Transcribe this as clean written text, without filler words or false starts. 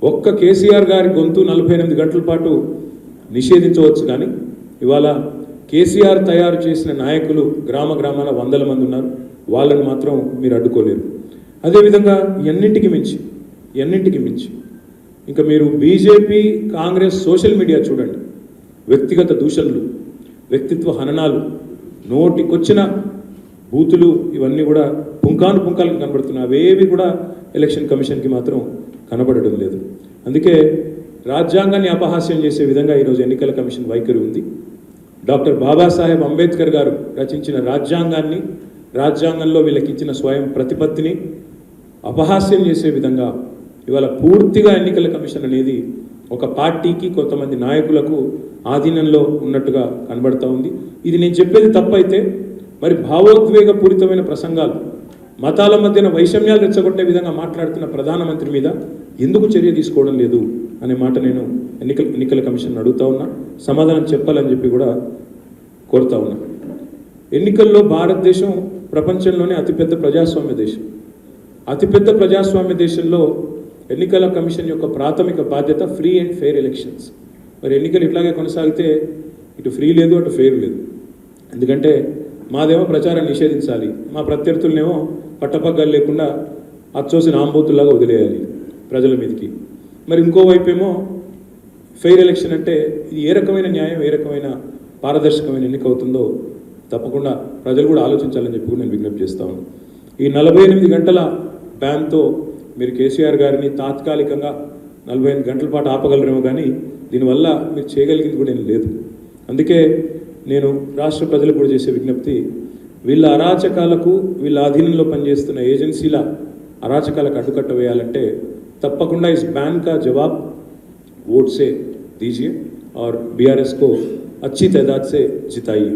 ఒక్క కేసీఆర్ గారి గొంతు 48 గంటల పాటు నిషేధించవచ్చు, కానీ ఇవాళ కేసీఆర్ తయారు చేసిన నాయకులు గ్రామ గ్రామాల వందల మంది ఉన్నారు, వాళ్ళని మాత్రం మీరు అడ్డుకోలేరు. అదేవిధంగా ఎన్నింటికి మించి ఇంకా మీరు బీజేపీ కాంగ్రెస్ సోషల్ మీడియా చూడండి, వ్యక్తిగత దూషణలు, వ్యక్తిత్వ హననాలు, నోటికొచ్చిన బూతులు, ఇవన్నీ కూడా పుంకాలకు కనబడుతున్నాయి. అవేవి కూడా ఎలక్షన్ కమిషన్కి మాత్రం కనబడడం లేదు. అందుకే రాజ్యాంగాన్ని అపహాస్యం చేసే విధంగా ఈరోజు ఎన్నికల కమిషన్ వైఖరి ఉంది. డాక్టర్ బాబాసాహెబ్ అంబేద్కర్ గారు రచించిన రాజ్యాంగాన్ని, రాజ్యాంగంలో వీళ్ళకి ఇచ్చిన స్వయం ప్రతిపత్తిని అపహాస్యం చేసే విధంగా ఇవాళ పూర్తిగా ఎన్నికల కమిషన్ అనేది ఒక పార్టీకి, కొంతమంది నాయకులకు ఆధీనంలో ఉన్నట్టుగా కనబడుతూ ఉంది. ఇది నేను చెప్పేది తప్పైతే మరి భావోద్వేగపూరితమైన ప్రసంగాలు, మతాల మధ్యన వైషమ్యాలు రెచ్చగొట్టే విధంగా మాట్లాడుతున్న ప్రధానమంత్రి మీద ఎందుకు చర్య తీసుకోవడం లేదు అనే మాట నేను ఎన్నికల కమిషన్ అడుగుతా ఉన్నా, సమాధానం చెప్పాలని చెప్పి కూడా కోరుతా ఉన్నా. ఎన్నికల్లో భారతదేశం ప్రపంచంలోనే అతిపెద్ద ప్రజాస్వామ్య దేశం. అతిపెద్ద ప్రజాస్వామ్య దేశంలో ఎన్నికల కమిషన్ యొక్క ప్రాథమిక బాధ్యత ఫ్రీ అండ్ ఫెయిర్ ఎలక్షన్స్. మరి ఎన్నికలు ఇట్లాగే కొనసాగితే ఇటు ఫ్రీ లేదు, అటు ఫెయిర్ లేదు. ఎందుకంటే మాదేమో ప్రచారం నిషేధించాలి, మా ప్రత్యర్థులనేమో పట్టపగ్గాలు లేకుండా అచ్చోసిన ఆంబోతుల్లాగా వదిలేయాలి ప్రజల మీదకి. మరి ఇంకోవైపు ఏమో ఫెయిర్ ఎలక్షన్ అంటే ఇది ఏ రకమైన న్యాయం, ఏ రకమైన పారదర్శకమైన ఎన్నిక అవుతుందో తప్పకుండా ప్రజలు కూడా ఆలోచించాలని చెప్పి నేను విజ్ఞప్తి చేస్తా ఉన్నాను. ఈ 48 గంటల బ్యాన్తో మీరు కేసీఆర్ గారిని తాత్కాలికంగా 48 గంటల పాటు ఆపగలరేమో, కానీ దీనివల్ల మీరు చేయగలిగింది కూడా ఏం లేదు. అందుకే నేను రాష్ట్ర ప్రజలకు కూడా చేసే విజ్ఞప్తి, వీళ్ళ అరాచకాలకు, వీళ్ళ అధీనంలో పనిచేస్తున్న ఏజెన్సీల అరాచకాలకు అడ్డుకట్ట వేయాలంటే తప్పకుండా इस बैन का जवाब वोट से दीजिए और बीआरएस को अच्छी तादाद से जिताइए.